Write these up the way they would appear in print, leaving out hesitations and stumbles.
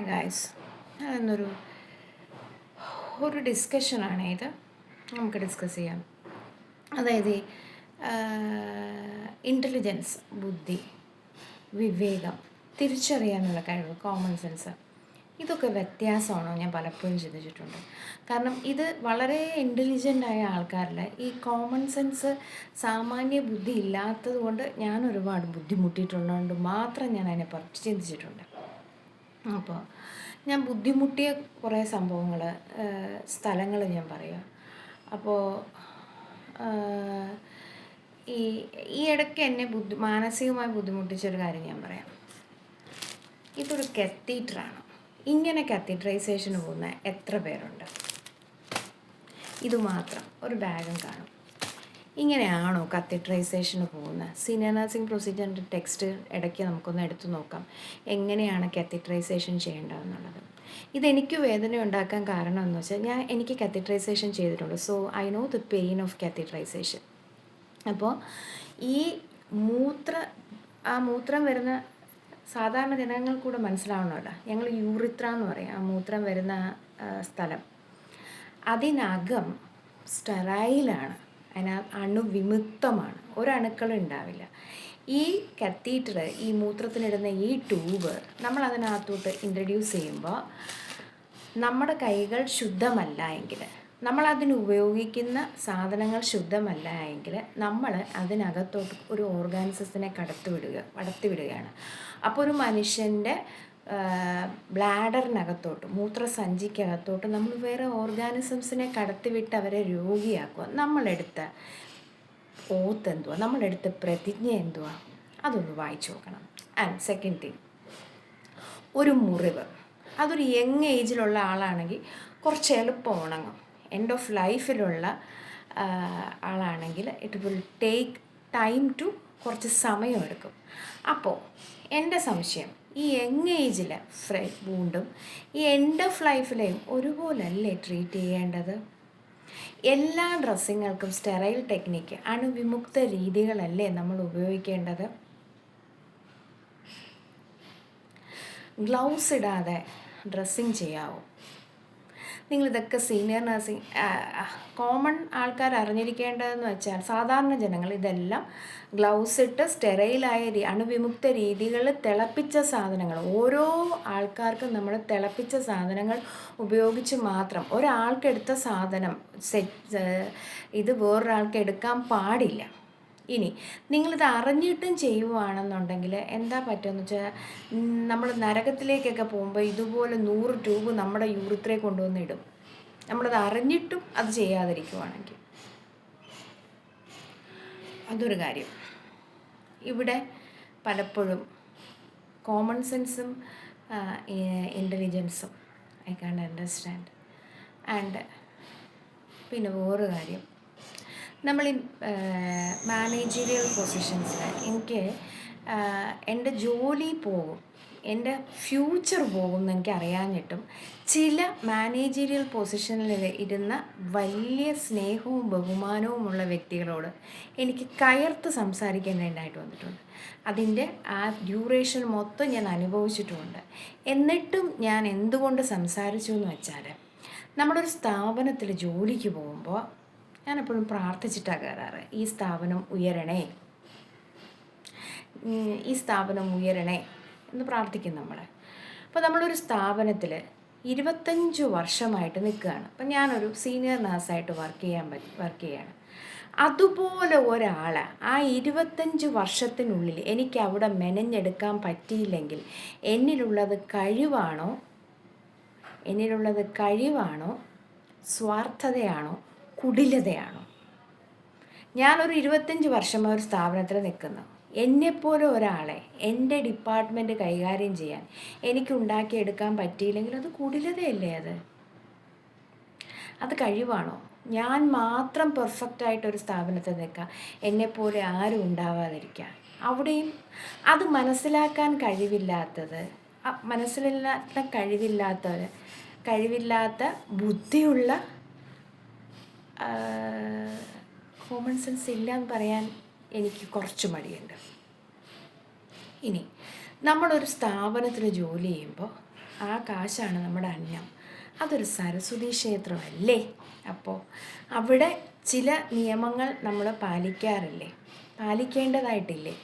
Guys, എന്നൊരു ഒരു ഡിസ്കഷനാണ് ഇത്. നമുക്ക് ഡിസ്കസ് ചെയ്യാം. അതായത് ഇൻ്റലിജൻസ്, ബുദ്ധി, വിവേകം, തിരിച്ചറിയാനുള്ള കഴിവ്, കോമൺ സെൻസ്, ഇതൊക്കെ വ്യത്യാസമാണോ ഞാൻ പലപ്പോഴും ചിന്തിച്ചിട്ടുണ്ട്. കാരണം ഇത് വളരെ ഇൻ്റലിജൻ്റായ ആൾക്കാരിൽ ഈ കോമൺ സെൻസ്, സാമാന്യ ബുദ്ധി ഇല്ലാത്തത് കൊണ്ട് ഞാൻ ഒരുപാട് ബുദ്ധിമുട്ടിയിട്ടുള്ളതുകൊണ്ട് മാത്രം ഞാൻ അതിനെപ്പറ്റി ചിന്തിച്ചിട്ടുണ്ട്. അപ്പോൾ ഞാൻ ബുദ്ധിമുട്ടിയ കുറേ സംഭവങ്ങൾ, സ്ഥലങ്ങൾ ഞാൻ പറയാം. അപ്പോൾ ഈ ഇടയ്ക്ക് എന്നെ മാനസികമായി ബുദ്ധിമുട്ടിച്ചൊരു കാര്യം ഞാൻ പറയാം. ഇതൊരു കത്തീഡ്രാണ്. ഇങ്ങനെ കത്തീഡ്രൈസേഷന് പോകുന്ന എത്ര പേരുണ്ട്? ഇതുമാത്രം ഒരു ബാഗും കാണും. ഇങ്ങനെയാണോ കത്തീഡ്രൈസേഷന് പോകുന്നത്? സീനിയർ നഴ്സിംഗ് പ്രൊസീജിയറിൻ്റെ ടെക്സ്റ്റ് ഇടയ്ക്ക് നമുക്കൊന്ന് എടുത്തു നോക്കാം, എങ്ങനെയാണ് കത്തീഡ്രൈസേഷൻ ചെയ്യേണ്ടതെന്നുള്ളത്. ഇതെനിക്ക് വേദന ഉണ്ടാക്കാൻ കാരണം എന്ന് വെച്ചാൽ എനിക്ക് കത്തീഡ്രൈസേഷൻ ചെയ്തിട്ടുണ്ട്. So I know the pain of catheterization. അപ്പോൾ ഈ മൂത്രം വരുന്ന സാധാരണ ജനങ്ങൾ കൂടെ മനസ്സിലാവണമല്ലോ. ഞങ്ങൾ യൂറിത്ര എന്ന് പറയും ആ മൂത്രം വരുന്ന സ്ഥലം. അതിനകം സ്റ്റെറൈലാണ്, അണുവിമുക്തമാണ്, ഒരണുക്കളുണ്ടാവില്ല. ഈ കത്തീറ്റർ, ഈ മൂത്രത്തിനിടുന്ന ഈ ട്യൂബ് നമ്മൾ അതിനകത്തോട്ട് ഇൻട്രൊഡ്യൂസ് ചെയ്യുമ്പോൾ നമ്മുടെ കൈകൾ ശുദ്ധമല്ല എങ്കിൽ, നമ്മളതിന് ഉപയോഗിക്കുന്ന സാധനങ്ങൾ ശുദ്ധമല്ല എങ്കിൽ നമ്മൾ അതിനകത്തോട്ട് ഒരു ഓർഗാനിസത്തിനെ കടത്തിവിടുകയാണ്. അപ്പോൾ ഒരു മനുഷ്യൻ്റെ ബ്ലാഡറിനകത്തോട്ട്, മൂത്രസഞ്ചിക്കകത്തോട്ട് നമ്മൾ വേറെ ഓർഗാനിസംസിനെ കടത്തിവിട്ട് അവരെ രോഗിയാക്കുക. നമ്മളെടുത്ത ഓത്ത് എന്തുവാ, നമ്മളെടുത്ത പ്രതിജ്ഞ എന്തുവാ, അതൊന്ന് വായിച്ചു നോക്കണം. ആൻഡ് സെക്കൻഡ് തിങ്, ഒരു മുറിവ്, അതൊരു യങ് ഏജിലുള്ള ആളാണെങ്കിൽ കുറച്ച് എളുപ്പം ഉണങ്ങും. എൻഡ് ഓഫ് ലൈഫിലുള്ള ആളാണെങ്കിൽ it will take time to, കുറച്ച് സമയമെടുക്കും. അപ്പോൾ എൻ്റെ സംശയം, ഈ യങ് ഏജിലെ വൂണ്ടും ഈ എൻഡ് ഓഫ് ലൈഫിലെയും ഒരുപോലല്ലേ ട്രീറ്റ് ചെയ്യേണ്ടത്? എല്ലാ ഡ്രസ്സിങ്ങൾക്കും സ്റ്റെറൈൽ ടെക്നിക്ക്, അണുവിമുക്ത രീതികളല്ലേ നമ്മൾ ഉപയോഗിക്കേണ്ടത്? ഗ്ലൗസ് ഇടാതെ ഡ്രസ്സിങ് ചെയ്യാവോ? നിങ്ങളിതൊക്കെ സീനിയർ നഴ്സിംഗ് കോമൺ ആൾക്കാർ അറിഞ്ഞിരിക്കേണ്ടതെന്ന് വെച്ചാൽ, സാധാരണ ജനങ്ങൾ ഇതെല്ലാം ഗ്ലൗസ് ഇട്ട് സ്റ്റെറൈലായ അണുവിമുക്ത രീതികളിൽ തിളപ്പിച്ച സാധനങ്ങൾ, ഓരോ ആൾക്കാർക്കും നമ്മൾ തിളപ്പിച്ച സാധനങ്ങൾ ഉപയോഗിച്ച് മാത്രം, ഒരാൾക്കെടുത്ത സാധനം ഇത് വേറൊരാൾക്ക് എടുക്കാൻ പാടില്ല. ഇനി നിങ്ങളിത് അറിഞ്ഞിട്ടും ചെയ്യുവാണെന്നുണ്ടെങ്കിൽ എന്താ പറ്റുമെന്ന് വെച്ചാൽ, നമ്മൾ നരകത്തിലേക്കൊക്കെ പോകുമ്പോൾ ഇതുപോലെ 100 ട്യൂബ് നമ്മുടെ യൂറിത്രയെ കൊണ്ടുവന്ന് ഇടും, നമ്മളത് അറിഞ്ഞിട്ടും അത് ചെയ്യാതിരിക്കുവാണെങ്കിൽ. അതൊരു കാര്യം. ഇവിടെ പലപ്പോഴും കോമൺ സെൻസും ഇൻ്റലിജൻസും ഐ കാൺ അണ്ടർസ്റ്റാൻഡ്. ആൻഡ് പിന്നെ വേറൊരു കാര്യം, നമ്മൾ ഈ മാനേജീരിയൽ പൊസിഷൻസിൽ എനിക്ക് എൻ്റെ ജോലി പോകും, എൻ്റെ ഫ്യൂച്ചർ പോകും എന്ന് എനിക്ക് അറിയാഞ്ഞിട്ടും ചില മാനേജീരിയൽ പൊസിഷനിൽ ഇരുന്ന വലിയ സ്നേഹവും ബഹുമാനവുമുള്ള വ്യക്തികളോട് എനിക്ക് കയർത്ത് സംസാരിക്കേണ്ടതായിട്ട് വന്നിട്ടുണ്ട്. അതിൻ്റെ ആ ഡ്യൂറേഷൻ മൊത്തം ഞാൻ അനുഭവിച്ചിട്ടുമുണ്ട്. എന്നിട്ടും ഞാൻ എന്തുകൊണ്ട് സംസാരിച്ചു എന്ന് വെച്ചാൽ, നമ്മളൊരു സ്ഥാപനത്തിൽ ജോലിക്ക് പോകുമ്പോൾ ഞാനെപ്പോഴും പ്രാർത്ഥിച്ചിട്ടാണ് കയറാറ്. ഈ സ്ഥാപനം ഉയരണേ, ഈ സ്ഥാപനം ഉയരണേ എന്ന് പ്രാർത്ഥിക്കും നമ്മൾ. അപ്പോൾ നമ്മളൊരു സ്ഥാപനത്തിൽ 25 വർഷമായിട്ട് നിൽക്കുകയാണ്. അപ്പം ഞാനൊരു സീനിയർ നഴ്സായിട്ട് വർക്ക് ചെയ്യാണ്. അതുപോലെ ഒരാൾ ആ 25 വർഷത്തിനുള്ളിൽ എനിക്ക് അവിടെ മെനഞ്ഞെടുക്കാൻ പറ്റിയില്ലെങ്കിൽ എന്നിലുള്ളത് കഴിവാണോ സ്വാർത്ഥതയാണോ കുടിലതയാണോ? ഞാനൊരു 25 വർഷമായി ഒരു സ്ഥാപനത്തിൽ നിൽക്കുന്നു. എന്നെപ്പോലെ ഒരാളെ എൻ്റെ ഡിപ്പാർട്ട്മെൻറ്റ് കൈകാര്യം ചെയ്യാൻ എനിക്ക് ഉണ്ടാക്കിയെടുക്കാൻ പറ്റിയില്ലെങ്കിൽ അത് കുടിലതയല്ലേ? അത് കഴിവാണോ? ഞാൻ മാത്രം പെർഫെക്റ്റായിട്ടൊരു സ്ഥാപനത്തിൽ നിൽക്കുക, എന്നെപ്പോലെ ആരും ഉണ്ടാവാതിരിക്കുക. അവിടെയും അത് മനസ്സിലാക്കാൻ കഴിവില്ലാത്ത ബുദ്ധിയുള്ള, കോമൺ സെൻസ് ഇല്ല എന്ന് പറയാൻ എനിക്ക് കുറച്ച് മടിയുണ്ട്. ഇനി നമ്മളൊരു സ്ഥാപനത്തിൽ ജോലി ചെയ്യുമ്പോൾ ആ കാശാണ് നമ്മുടെ അന്നം. അതൊരു സരസ്വതി ക്ഷേത്രമല്ലേ? അപ്പോൾ അവിടെ ചില നിയമങ്ങൾ നമ്മൾ പാലിക്കാറില്ലേ? പാലിക്കേണ്ടതായിട്ടില്ലേ?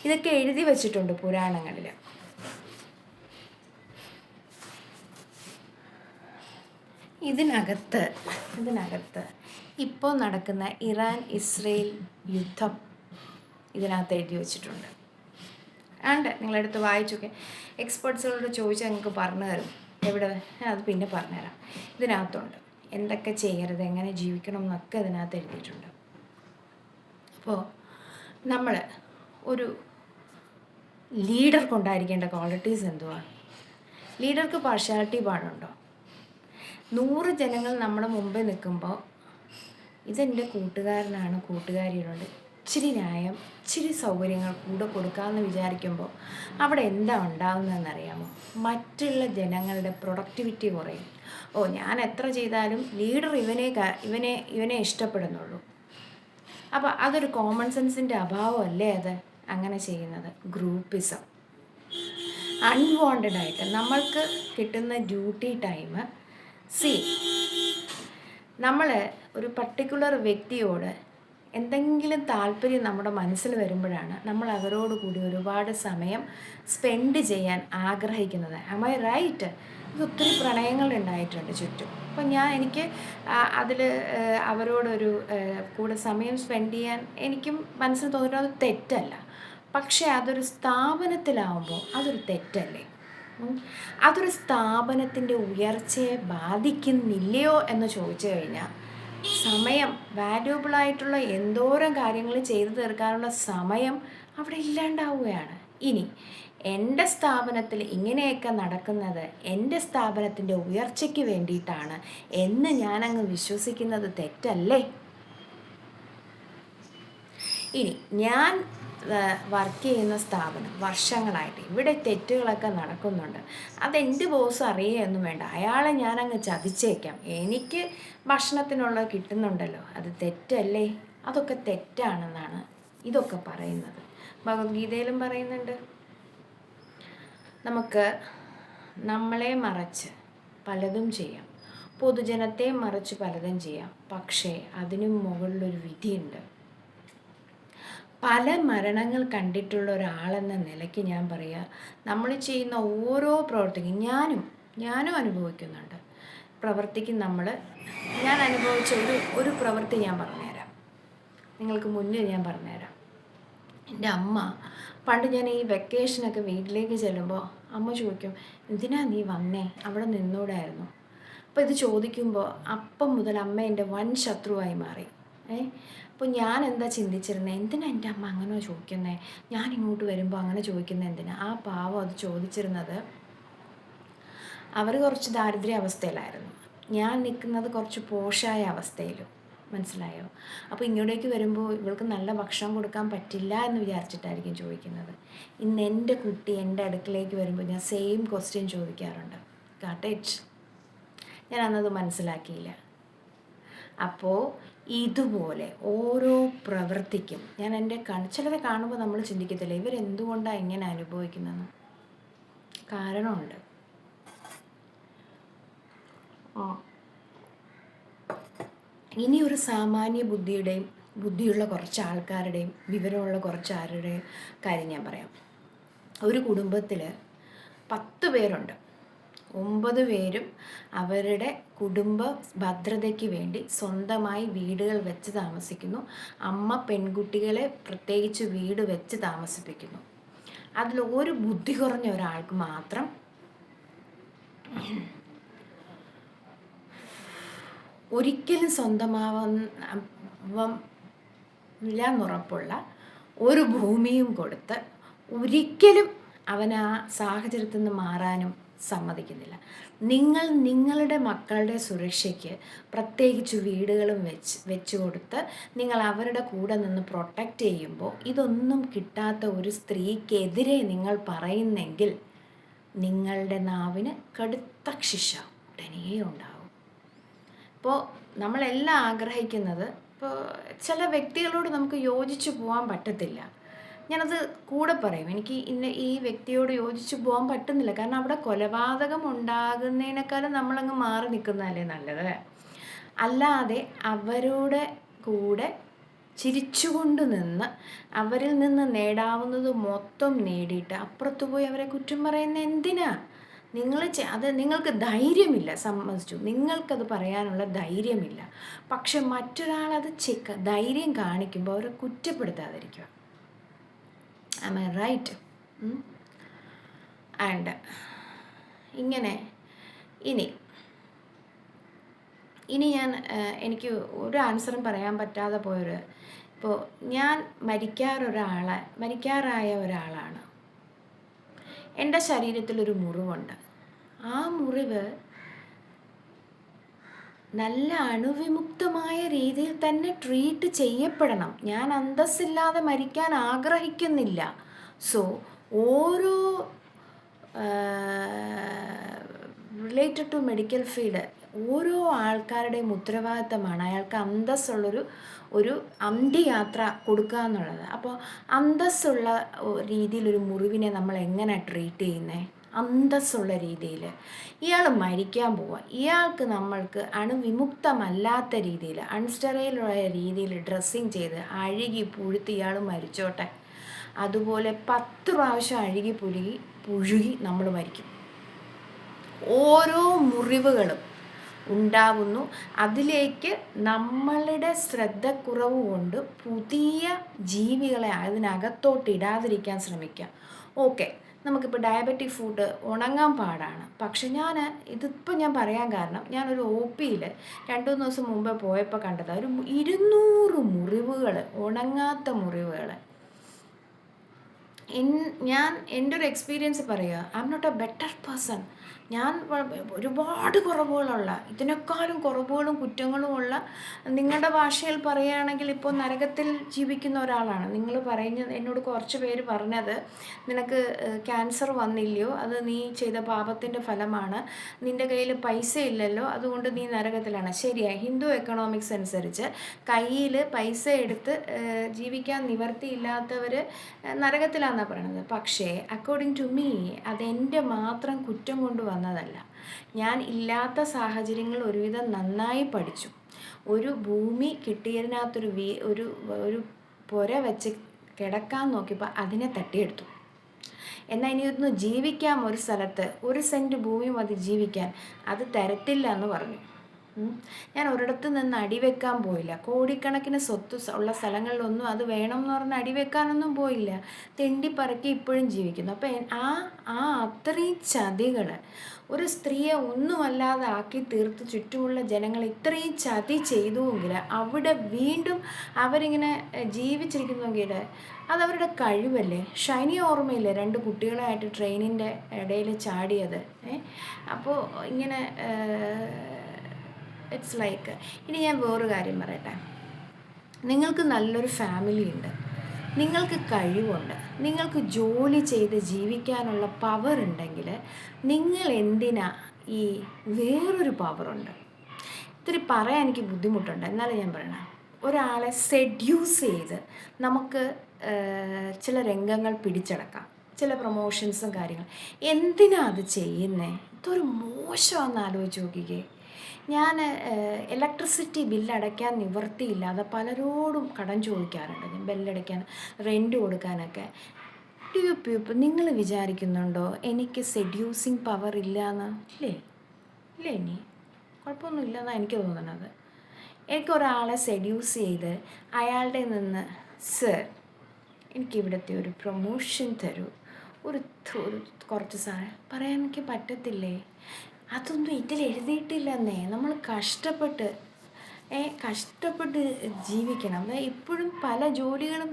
ഇതൊക്കെ എഴുതി വച്ചിട്ടുണ്ട് പുരാണങ്ങളിൽ. ഇതിനകത്ത് ഇപ്പോൾ നടക്കുന്ന ഇറാൻ ഇസ്രയേൽ യുദ്ധം ഇതിനകത്ത് എഴുതി വച്ചിട്ടുണ്ട്. ആണ്ട് നിങ്ങളെടുത്ത് വായിച്ചൊക്കെ എക്സ്പേർട്സുകളോട് ചോദിച്ചാൽ നിങ്ങൾക്ക് പറഞ്ഞു തരും. എവിടെ? ഞാൻ അത് പിന്നെ പറഞ്ഞുതരാം. ഇതിനകത്തുണ്ട് എന്തൊക്കെ ചെയ്യരുത്, എങ്ങനെ ജീവിക്കണം എന്നൊക്കെ ഇതിനകത്ത് എഴുതിയിട്ടുണ്ട്. അപ്പോൾ നമ്മൾ ഒരു ലീഡർക്കുണ്ടായിരിക്കേണ്ട ക്വാളിറ്റീസ് എന്തുവാ? ലീഡർക്ക് പാർഷ്യാലിറ്റി പാടുണ്ടോ? 100 ജനങ്ങൾ നമ്മുടെ മുമ്പിൽ നിൽക്കുമ്പോൾ ഇതെൻ്റെ കൂട്ടുകാരനാണ്, കൂട്ടുകാരിയുണ്ട്, ഇച്ചിരി ന്യായം, ഇച്ചിരി സൗകര്യങ്ങൾ കൂടെ കൊടുക്കാമെന്ന് വിചാരിക്കുമ്പോൾ അവിടെ എന്താ ഉണ്ടാകുന്നതെന്നറിയാമോ? മറ്റുള്ള ജനങ്ങളുടെ പ്രൊഡക്ടിവിറ്റി കുറയും. ഞാൻ എത്ര ചെയ്താലും ലീഡർ ഇവനെ ഇഷ്ടപ്പെടുന്നുള്ളൂ. അപ്പോൾ അതൊരു കോമൺ സെൻസിൻ്റെ അഭാവമല്ലേ അത് അങ്ങനെ ചെയ്യുന്നത്? ഗ്രൂപ്പിസം. അൺവാണ്ടഡായിട്ട് നമ്മൾക്ക് കിട്ടുന്ന ഡ്യൂട്ടി ടൈം നമ്മൾ ഒരു പർട്ടിക്കുലർ വ്യക്തിയോട് എന്തെങ്കിലും താല്പര്യം നമ്മുടെ മനസ്സിൽ വരുമ്പോഴാണ് നമ്മൾ അവരോട് കൂടി ഒരുപാട് സമയം സ്പെൻഡ് ചെയ്യാൻ ആഗ്രഹിക്കുന്നത്. Am I right? ഇത് ഒത്തിരി പ്രണയങ്ങൾ ഉണ്ടായിട്ടുണ്ട് ചുറ്റും. അപ്പം എനിക്ക് അതിൽ അവരോടൊരു കൂടെ സമയം സ്പെൻഡ് ചെയ്യാൻ എനിക്കും മനസ്സിൽ തോന്നുന്നത് അത് തെറ്റല്ല. പക്ഷേ അതൊരു സ്ഥാപനത്തിലാവുമ്പോൾ അതൊരു തെറ്റല്ലേ? അതൊരു സ്ഥാപനത്തിൻ്റെ ഉയർച്ചയെ ബാധിക്കുന്നില്ലയോ എന്ന് ചോദിച്ചു കഴിഞ്ഞാൽ സമയം, വാല്യൂബിളായിട്ടുള്ള എന്തോരം കാര്യങ്ങൾ ചെയ്തു തീർക്കാനുള്ള സമയം അവിടെ ഇല്ലാണ്ടാവുകയാണ്. ഇനി എൻ്റെ സ്ഥാപനത്തിൽ ഇങ്ങനെയൊക്കെ നടക്കുന്നത് എൻ്റെ സ്ഥാപനത്തിൻ്റെ ഉയർച്ചയ്ക്ക് വേണ്ടിയിട്ടാണ് എന്ന് ഞാനങ്ങ് വിശ്വസിക്കുന്നത് തെറ്റല്ലേ? ഇനി ഞാൻ വർക്ക് ചെയ്യുന്ന സ്ഥാപനം വർഷങ്ങളായിട്ട് ഇവിടെ തെറ്റുകളൊക്കെ നടക്കുന്നുണ്ട്. അതെൻ്റെ ബോസ് അറിയുകയൊന്നും വേണ്ട, അയാളെ ഞാനങ്ങ് ചതിച്ചേക്കാം, എനിക്ക് ഭക്ഷണത്തിനുള്ളത് കിട്ടുന്നുണ്ടല്ലോ, അത് തെറ്റല്ലേ? അതൊക്കെ തെറ്റാണെന്നാണ് ഇതൊക്കെ പറയുന്നത്. ഭഗവത്ഗീതയിലും പറയുന്നുണ്ട്, നമുക്ക് നമ്മളെ മറച്ച് പലതും ചെയ്യാം, പൊതുജനത്തെ മറച്ച് പലതും ചെയ്യാം, പക്ഷേ അതിനും മുകളിലൊരു വിധിയുണ്ട്. പല മരണങ്ങൾ കണ്ടിട്ടുള്ള ഒരാളെന്ന നിലയ്ക്ക് ഞാൻ പറയുക, നമ്മൾ ചെയ്യുന്ന ഓരോ പ്രവർത്തിക്കും ഞാനും അനുഭവിക്കുന്നുണ്ട്. പ്രവർത്തിക്കും ഞാൻ അനുഭവിച്ച ഒരു പ്രവൃത്തി ഞാൻ പറഞ്ഞുതരാം, നിങ്ങൾക്ക് മുന്നിൽ ഞാൻ പറഞ്ഞുതരാം. എൻ്റെ അമ്മ പണ്ട് ഞാൻ ഈ വെക്കേഷനൊക്കെ വീട്ടിലേക്ക് ചെല്ലുമ്പോൾ അമ്മ ചോദിക്കും, എന്തിനാ നീ വന്നേ, അവിടെ നിന്നൂടായിരുന്നു? അപ്പോൾ ഇത് ചോദിക്കുമ്പോൾ അപ്പം മുതൽ അമ്മ എൻ്റെ വൻ ശത്രുവായി മാറി. അപ്പോൾ ഞാൻ എന്താ ചിന്തിച്ചിരുന്നത്, എന്തിനാ എൻ്റെ അമ്മ അങ്ങനെ ചോദിക്കുന്നത്, ഞാൻ ഇങ്ങോട്ട് വരുമ്പോൾ അങ്ങനെ ചോദിക്കുന്നത് എന്തിനാ? ആ പാവം അത് ചോദിച്ചിരുന്നത്, അവർ കുറച്ച് ദാരിദ്ര്യ അവസ്ഥയിലായിരുന്നു, ഞാൻ നിൽക്കുന്നത് കുറച്ച് പോഷായ അവസ്ഥയിലും. മനസ്സിലായോ? അപ്പോൾ ഇങ്ങോട്ടേക്ക് വരുമ്പോൾ ഇവൾക്ക് നല്ല ഭക്ഷണം കൊടുക്കാൻ പറ്റില്ല എന്ന് വിചാരിച്ചിട്ടായിരിക്കും ചോദിക്കുന്നത്. ഇന്ന് എൻ്റെ കുട്ടി എൻ്റെ അടുക്കളേക്ക് വരുമ്പോൾ ഞാൻ സെയിം ക്വസ്റ്റ്യൻ ചോദിക്കാറുണ്ട്. Got it? ഞാൻ അന്നത് മനസ്സിലാക്കിയില്ല. അപ്പോൾ ഇതുപോലെ ഓരോ പ്രവൃത്തിക്കും ഞാൻ എൻ്റെ ചിലരെ കാണുമ്പോൾ നമ്മൾ ചിന്തിക്കത്തില്ല, ഇവരെന്തുകൊണ്ടാണ് ഇങ്ങനെ അനുഭവിക്കുന്നതെന്ന്. കാരണമുണ്ട്. ഇനി ഒരു സാമാന്യ ബുദ്ധിയുള്ള കുറച്ച് ആൾക്കാരുടെയും വിവരമുള്ള കുറച്ച് ആരുടെയും കാര്യം ഞാൻ പറയാം. ഒരു കുടുംബത്തിൽ 10 പേരുണ്ട്. 9 പേരും അവരുടെ കുടുംബ ഭദ്രതയ്ക്ക് വേണ്ടി സ്വന്തമായി വീടുകൾ വെച്ച് താമസിക്കുന്നു. അമ്മ പെൺകുട്ടികളെ പ്രത്യേകിച്ച് വീട് വെച്ച് താമസിപ്പിക്കുന്നു. അതിൽ ഒരു ബുദ്ധി കുറഞ്ഞ ഒരാൾക്ക് മാത്രം ഒരിക്കലും സ്വന്തമാവില്ലെന്നുറപ്പുള്ള ഒരു ഭൂമിയും കൊടുത്ത് ഒരിക്കലും അവൻ ആ സാഹചര്യത്തിൽ നിന്ന് മാറാനും സമ്മതിക്കുന്നില്ല. നിങ്ങൾ നിങ്ങളുടെ മക്കളുടെ സുരക്ഷയ്ക്ക് പ്രത്യേകിച്ച് വീടുകളും വെച്ച് കൊടുത്ത് നിങ്ങൾ അവരുടെ കൂടെ നിന്ന് പ്രൊട്ടക്റ്റ് ചെയ്യുമ്പോൾ ഇതൊന്നും കിട്ടാത്ത ഒരു സ്ത്രീക്കെതിരെ നിങ്ങൾ പറയുന്നെങ്കിൽ നിങ്ങളുടെ നാവിന് കടുത്ത ശിക്ഷ ഉടനെ ഉണ്ടാകും. ഇപ്പോൾ നമ്മളെല്ലാം ആഗ്രഹിക്കുന്നത്, ഇപ്പോൾ ചില വ്യക്തികളോട് നമുക്ക് യോജിച്ച് പോകാൻ പറ്റത്തില്ല. ഞാനത് കൂടെ പറയും. എനിക്ക് ഈ വ്യക്തിയോട് യോജിച്ച് പോകാൻ പറ്റുന്നില്ല. കാരണം അവിടെ കൊലപാതകം ഉണ്ടാകുന്നതിനേക്കാളും നമ്മളങ്ങ് മാറി നിൽക്കുന്നതല്ലേ നല്ലത്. അല്ലാതെ അവരുടെ കൂടെ ചിരിച്ചുകൊണ്ട് നിന്ന് അവരിൽ നിന്ന് നേടാവുന്നത് മൊത്തം നേടിയിട്ട് അപ്പുറത്ത് പോയി അവരെ കുറ്റം പറയുന്ന എന്തിനാ? അത് നിങ്ങൾക്ക് ധൈര്യമില്ല, സമ്മതിച്ചു. നിങ്ങൾക്കത് പറയാനുള്ള ധൈര്യമില്ല. പക്ഷെ മറ്റൊരാളത് ധൈര്യം കാണിക്കുമ്പോൾ അവരെ കുറ്റപ്പെടുത്താതിരിക്കുക. Am I right? ആൻഡ് ഇങ്ങനെ ഇനി ഞാൻ എനിക്ക് ഒരു ആൻസറും പറയാൻ പറ്റാതെ പോയൊരു, ഇപ്പോൾ ഞാൻ മരിക്കാറായ ഒരാളാണ്. എൻ്റെ ശരീരത്തിലൊരു മുറിവുണ്ട്. ആ മുറിവ് നല്ല അണുവിമുക്തമായ രീതിയിൽ തന്നെ ട്രീറ്റ് ചെയ്യപ്പെടണം. ഞാൻ അന്തസ്സില്ലാതെ മരിക്കാൻ ആഗ്രഹിക്കുന്നില്ല. സോ ഓരോ റിലേറ്റഡ് ടു മെഡിക്കൽ ഫീൽഡ് ഓരോ ആൾക്കാരുടെയും ഉത്തരവാദിത്തമാണ് അയാൾക്ക് ഒരു അന്ത്യയാത്ര കൊടുക്കുക എന്നുള്ളത്. അപ്പോൾ അന്തസ്സുള്ള രീതിയിലൊരു മുറിവിനെ നമ്മൾ എങ്ങനെ ട്രീറ്റ് ചെയ്യുന്നത്? അന്തസ്സുള്ള രീതിയിൽ. ഇയാൾ മരിക്കാൻ പോവുക, ഇയാൾക്ക് നമ്മൾക്ക് അണുവിമുക്തമല്ലാത്ത രീതിയിൽ അൺസ്റ്റെറൈലുള്ള രീതിയിൽ ഡ്രസ്സിങ് ചെയ്ത് അഴുകി പുഴുത്തി ഇയാൾ മരിച്ചോട്ടെ. അതുപോലെ 10 പ്രാവശ്യം അഴുകി പുഴുകി നമ്മൾ മരിക്കും. ഓരോ മുറിവുകളും ഉണ്ടാവുന്നു. അതിലേക്ക് നമ്മളുടെ ശ്രദ്ധക്കുറവ് കൊണ്ട് പുതിയ ജീവികളെ അതിനകത്തോട്ട് ഇടാതിരിക്കാൻ ശ്രമിക്കുക. ഓക്കെ, നമുക്കിപ്പോൾ ഡയബറ്റിക് ഫുഡ് ഉണങ്ങാൻ പാടാണ്. പക്ഷെ ഇതിപ്പോൾ ഞാൻ പറയാൻ കാരണം, ഞാനൊരു OPയിൽ 2-3 ദിവസം മുമ്പ് പോയപ്പോൾ കണ്ടത് ഒരു 200 മുറിവുകൾ, ഉണങ്ങാത്ത മുറിവുകൾ. എൻ്റെ ഒരു എക്സ്പീരിയൻസ് പറയുക, I'm not a better person. ഞാൻ ഒരുപാട് കുറവുകളുള്ള, ഇതിനേക്കാളും കുറവുകളും കുറ്റങ്ങളുമുള്ള, നിങ്ങളുടെ ഭാഷയിൽ പറയുകയാണെങ്കിൽ ഇപ്പോൾ നരകത്തിൽ ജീവിക്കുന്ന ഒരാളാണ്. നിങ്ങൾ എന്നോട് കുറച്ച് പേര് പറഞ്ഞത്, നിനക്ക് ക്യാൻസർ വന്നില്ലയോ, അത് നീ ചെയ്ത പാപത്തിൻ്റെ ഫലമാണ്, നിൻ്റെ കയ്യിൽ പൈസ ഇല്ലല്ലോ, അതുകൊണ്ട് നീ നരകത്തിലാണ്. ശരിയാണ്, ഹിന്ദു എക്കണോമിക്സ് അനുസരിച്ച് കയ്യിൽ പൈസ എടുത്ത് ജീവിക്കാൻ നിവർത്തിയില്ലാത്തവർ നരകത്തിലാണെന്നാണ് പറയണത്. പക്ഷേ അക്കോർഡിംഗ് ടു മീ അതെൻ്റെ മാത്രം കുറ്റം കൊണ്ട് വന്നതല്ല. ഞാൻ ഇല്ലാത്ത സാഹചര്യങ്ങൾ ഒരുവിധം നന്നായി പഠിച്ചു. ഒരു ഭൂമി കിട്ടിയതിനകത്തൊരു ഒരു പുര വെച്ച് കിടക്കാൻ നോക്കിയപ്പോൾ അതിനെ തട്ടിയെടുത്തു. എന്നാൽ ഇനിയൊന്ന് ജീവിക്കാം ഒരു സ്ഥലത്ത്, 1 സെൻറ്റ് ഭൂമി മതി ജീവിക്കാൻ, അത് തരത്തില്ല എന്ന് പറഞ്ഞു. ഞാൻ ഒരിടത്ത് നിന്ന് അടിവെക്കാൻ പോയില്ല. കോടിക്കണക്കിന് സ്വത്ത് ഉള്ള സ്ഥലങ്ങളിലൊന്നും അത് വേണം എന്ന് പറഞ്ഞ് അടിവെക്കാനൊന്നും പോയില്ല. തെണ്ടിപ്പറക്കി ഇപ്പോഴും ജീവിക്കുന്നു. അപ്പം അത്രയും ചതികൾ ഒരു സ്ത്രീയെ ഒന്നുമല്ലാതെ ആക്കി തീർത്ത് ചുറ്റുമുള്ള ജനങ്ങൾ ഇത്രയും ചതി ചെയ്തുവെങ്കിൽ അവിടെ വീണ്ടും അവരിങ്ങനെ ജീവിച്ചിരിക്കുന്നുവെങ്കിൽ അതവരുടെ കഴിവല്ലേ. ഷൈനി ഓർമ്മയില്ലേ 2 കുട്ടികളായിട്ട് ട്രെയിനിൻ്റെ ഇടയിൽ ചാടിയത്? അപ്പോൾ ഇങ്ങനെ ഇറ്റ്സ് ലൈക്ക്. ഇനി ഞാൻ വേറൊരു കാര്യം പറയട്ടെ. നിങ്ങൾക്ക് നല്ലൊരു ഫാമിലി ഉണ്ട്, നിങ്ങൾക്ക് കഴിവുണ്ട്, നിങ്ങൾക്ക് ജോലി ചെയ്ത് ജീവിക്കാനുള്ള പവർ ഉണ്ടെങ്കിൽ നിങ്ങൾ എന്തിനാ ഈ വേറൊരു പവറുണ്ട്? ഇത്തിരി പറയാൻ എനിക്ക് ബുദ്ധിമുട്ടുണ്ട്, എന്നാലും ഞാൻ പറയണം. ഒരാളെ സെഡ്യൂസ് ചെയ്ത് നമുക്ക് ചില രംഗങ്ങൾ പിടിച്ചടക്കാം, ചില പ്രൊമോഷൻസും കാര്യങ്ങൾ. എന്തിനാ അത് ചെയ്യുന്നത്? ഇതൊരു മോശമാണെന്ന് ആലോചിച്ച് നോക്കിക്കേ. ഞാൻ ഇലക്ട്രിസിറ്റി ബില്ലടയ്ക്കാൻ നിവൃത്തിയില്ലാതെ പലരോടും കടം ചോദിക്കാറുണ്ട്. ഞാൻ ബില്ലടയ്ക്കാൻ, റെൻറ്റ് കൊടുക്കാനൊക്കെ. നിങ്ങൾ വിചാരിക്കുന്നുണ്ടോ എനിക്ക് സെഡ്യൂസിങ് പവർ ഇല്ലയെന്ന്? ഇല്ല, ഇനി കുഴപ്പമൊന്നുമില്ലെന്നാണ് എനിക്ക് തോന്നുന്നത്. എനിക്കൊരാളെ സെഡ്യൂസ് ചെയ്ത് അയാളുടെ നിന്ന്, സർ എനിക്കിവിടുത്തെ ഒരു പ്രൊമോഷൻ തരൂ, ഒരു കുറച്ച് സാധനം പറയാൻ എനിക്ക് പറ്റത്തില്ലേ? അതൊന്നും ഇതിൽ എഴുതിയിട്ടില്ലെന്നേ. നമ്മൾ കഷ്ടപ്പെട്ട് ജീവിക്കണം. ഇപ്പോഴും പല ജോലികളും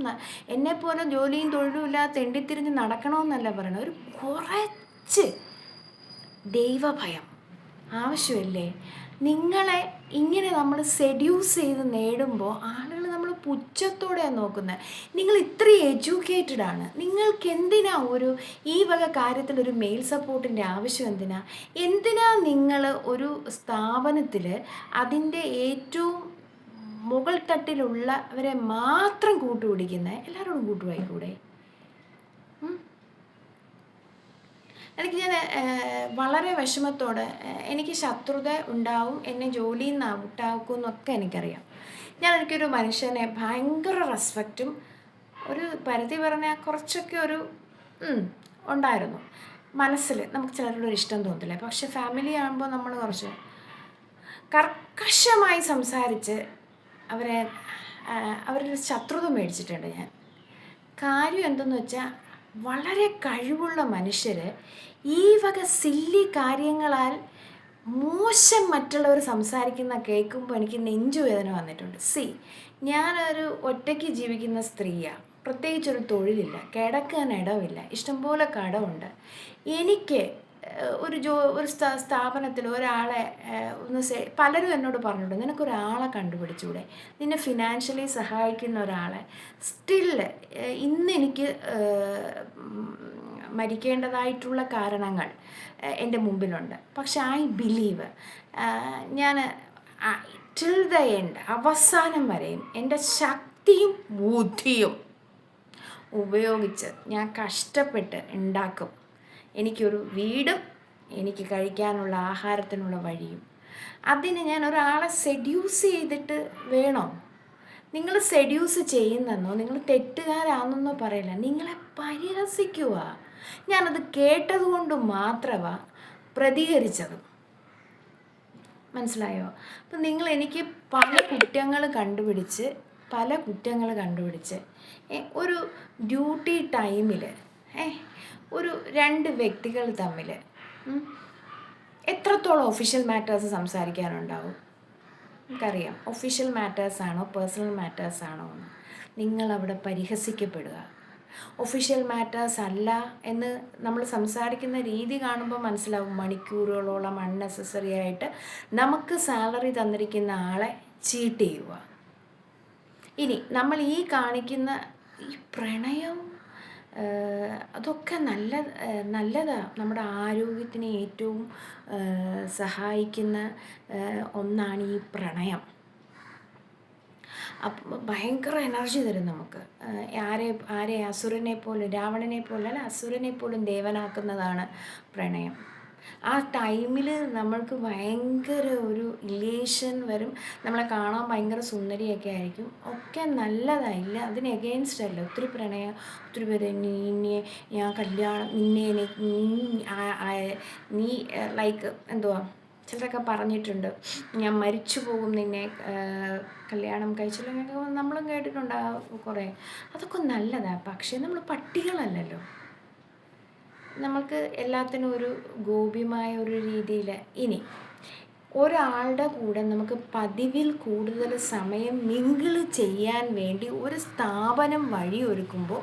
എന്നെപ്പോലെ ജോലിയും തൊഴിലും ഇല്ലാതെ തെണ്ടിത്തിരിഞ്ഞ് നടക്കണമെന്നല്ല പറയണത്. ഒരു കുറച്ച് ദൈവഭയം ആവശ്യമല്ലേ? നിങ്ങളെ ഇങ്ങനെ നമ്മൾ സെഡ്യൂസ് ചെയ്ത് നേടുമ്പോൾ ആളുകൾ നമ്മൾ പുച്ഛത്തോടെയാണ് നോക്കുന്നത്. നിങ്ങൾ ഇത്രയും എഡ്യൂക്കേറ്റഡ് ആണ്, നിങ്ങൾക്ക് എന്തിനാ ഈ വക കാര്യത്തിലൊരു മെയിൽ സപ്പോർട്ടിൻ്റെ ആവശ്യം? എന്തിനാ നിങ്ങൾ ഒരു സ്ഥാപനത്തിൽ അതിൻ്റെ ഏറ്റവും മുകൾ തട്ടിലുള്ളവരെ മാത്രം കൂട്ടുപിടിക്കുന്നത്? എല്ലാവരോടും കൂട്ടുപോയിക്കൂടെ? ഞാൻ വളരെ വിഷമത്തോടെ എനിക്ക് ശത്രുത ഉണ്ടാവും, എന്നെ ജോലിയിൽ നിന്ന് ഔട്ടാക്കും എന്നൊക്കെ എനിക്കറിയാം. എനിക്കൊരു മനുഷ്യനെ ഭയങ്കര റെസ്പെക്റ്റും ഒരു പരിധി പറഞ്ഞാൽ കുറച്ചൊക്കെ ഒരു ഉണ്ടായിരുന്നു മനസ്സിൽ. നമുക്ക് ചിലരോടൊരു ഇഷ്ടം തോന്നില്ല. പക്ഷെ ഫാമിലി ആകുമ്പോൾ നമ്മൾ കുറച്ച് കർക്കശമായി സംസാരിച്ച് അവരുടെ ശത്രുത മേടിച്ചിട്ടുണ്ട് ഞാൻ. കാര്യം എന്തെന്ന് വെച്ചാൽ വളരെ കഴിവുള്ള മനുഷ്യർ ഈ വക സില്ലി കാര്യങ്ങളാൽ മോശം മറ്റുള്ളവർ സംസാരിക്കുന്ന കേൾക്കുമ്പോൾ എനിക്ക് നെഞ്ചുവേദന വന്നിട്ടുണ്ട്. ഞാനൊരു ഒറ്റയ്ക്ക് ജീവിക്കുന്ന സ്ത്രീയാണ്. പ്രത്യേകിച്ചൊരു തൊഴിലില്ല, കിടക്കാൻ ഇടമില്ല, ഇഷ്ടംപോലെ കടമുണ്ട്. എനിക്ക് ഒരു സ്ഥാപനത്തിൽ ഒരാളെ പലരും എന്നോട് പറഞ്ഞിട്ടുണ്ട്, നിനക്കൊരാളെ കണ്ടുപിടിച്ചൂടെ, നിന്നെ ഫിനാൻഷ്യലി സഹായിക്കുന്ന ഒരാളെ. സ്റ്റിൽ ഇന്ന് എനിക്ക് മരിക്കേണ്ടതായിട്ടുള്ള കാരണങ്ങൾ എൻ്റെ മുമ്പിലുണ്ട്. പക്ഷെ ഐ ബിലീവ് ഞാൻ ടിൽ ദ എൻഡ്, അവസാനം വരെയും എൻ്റെ ശക്തിയും ബുദ്ധിയും ഉപയോഗിച്ച് ഞാൻ കഷ്ടപ്പെട്ട് ഉണ്ടാക്കും. എനിക്കൊരു വീടും എനിക്ക് കഴിക്കാനുള്ള ആഹാരത്തിനുള്ള വഴിയും. അതിന് ഞാൻ ഒരാളെ സെഡ്യൂസ് ചെയ്തിട്ട് വേണോ? നിങ്ങൾ സെഡ്യൂസ് ചെയ്യുന്നെന്നോ നിങ്ങൾ തെറ്റുകാരാണെന്നോ പറയില്ല, നിങ്ങളെ പരിഹസിക്കുക. ഞാനത് കേട്ടതുകൊണ്ട് മാത്രമാണ് പ്രതികരിച്ചത്. മനസ്സിലായോ? അപ്പം നിങ്ങൾ എനിക്ക് പല കുറ്റങ്ങൾ കണ്ടുപിടിച്ച് ഒരു ഡ്യൂട്ടി ടൈമിൽ ഒരു രണ്ട് വ്യക്തികൾ തമ്മിൽ എത്രത്തോളം ഒഫീഷ്യൽ മാറ്റേഴ്സ് സംസാരിക്കാനുണ്ടാവും? നമുക്കറിയാം ഒഫീഷ്യൽ മാറ്റേഴ്സാണോ പേഴ്സണൽ മാറ്റേഴ്സാണോ എന്ന്. നിങ്ങളവിടെ പരിഹസിക്കപ്പെടുക. ഒഫീഷ്യൽ മാറ്റേഴ്സ് അല്ല എന്ന് നമ്മൾ സംസാരിക്കുന്ന രീതി കാണുമ്പോൾ മനസ്സിലാവും. മണിക്കൂറുകളോളം അൺനെസസറി ആയിട്ട് നമുക്ക് സാലറി തന്നിരിക്കുന്ന ആളെ ചീറ്റ് ചെയ്യുക. ഇനി നമ്മൾ ഈ കാണിക്കുന്ന ഈ പ്രണയം അതൊക്കെ നല്ലതാണ്. നമ്മുടെ ആരോഗ്യത്തിന് ഏറ്റവും സഹായിക്കുന്ന ഒന്നാണ് ഈ പ്രണയം. ഭയങ്കര എനർജി തരും നമുക്ക്. അസുരനെ പോലും രാവണനെ പോലെ അല്ല, അസുരനെ പോലും ദേവനാക്കുന്നതാണ് പ്രണയം. ആ ടൈമിൽ നമ്മൾക്ക് ഭയങ്കര ഒരു ഇലേഷൻ വരും. നമ്മളെ കാണാൻ ഭയങ്കര സുന്ദരിയൊക്കെ ആയിരിക്കും. ഒക്കെ നല്ലതായില്ല, അതിന് എഗെയിൻസ്റ്റ് അല്ല. ഒത്തിരി പ്രണയം, ഒത്തിരി പേര് ഞാൻ കല്യാണം നീ ലൈക്ക് എന്തുവാ ചിലരൊക്കെ പറഞ്ഞിട്ടുണ്ട്, ഞാൻ മരിച്ചു പോകും നിന്നെ കല്യാണം കഴിച്ചില്ലെങ്കിൽ. നമ്മളും കേട്ടിട്ടുണ്ടാകും കുറേ. അതൊക്കെ നല്ലതാണ്. പക്ഷേ നമ്മൾ പട്ടികളല്ലല്ലോ. നമ്മൾക്ക് എല്ലാത്തിനും ഒരു ഗോപ്യമായ ഒരു രീതിയിൽ. ഇനി ഒരാളുടെ കൂടെ നമുക്ക് പതിവിൽ കൂടുതൽ സമയം മിങ്കിൾ ചെയ്യാൻ വേണ്ടി ഒരു സ്ഥാപനം വഴിയൊരുക്കുമ്പോൾ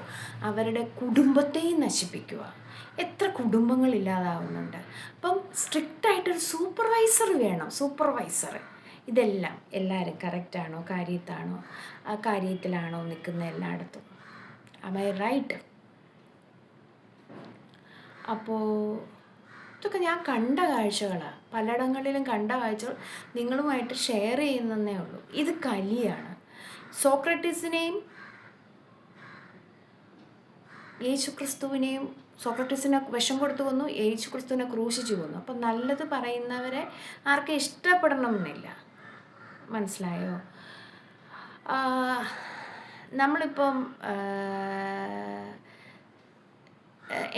അവരുടെ കുടുംബത്തെയും നശിപ്പിക്കുക. എത്ര കുടുംബങ്ങൾ ഇല്ലാതാവുന്നുണ്ട്. അപ്പം സ്ട്രിക്റ്റായിട്ടൊരു സൂപ്പർവൈസർ വേണം. ഇതെല്ലാം എല്ലാവരും കറക്റ്റാണോ, കാര്യത്തിലാണോ നിൽക്കുന്ന എല്ലായിടത്തും? am I right? അപ്പോൾ ഇതൊക്കെ ഞാൻ കണ്ട കാഴ്ചകളാണ്. പലയിടങ്ങളിലും കണ്ട കാഴ്ചകൾ നിങ്ങളുമായിട്ട് ഷെയർ ചെയ്യുന്നതേ ഉള്ളൂ. ഇത് കലിയാണ്. സോക്രട്ടീസിനെ വിഷം കൊടുത്തു കൊന്നു, യേശുക്രിസ്തുവിനെ ക്രൂശിച്ചു കൊന്നു. അപ്പം നല്ലത് പറയുന്നവരെ ആർക്കും ഇഷ്ടപ്പെടണമെന്നില്ല. മനസ്സിലായോ? നമ്മളിപ്പം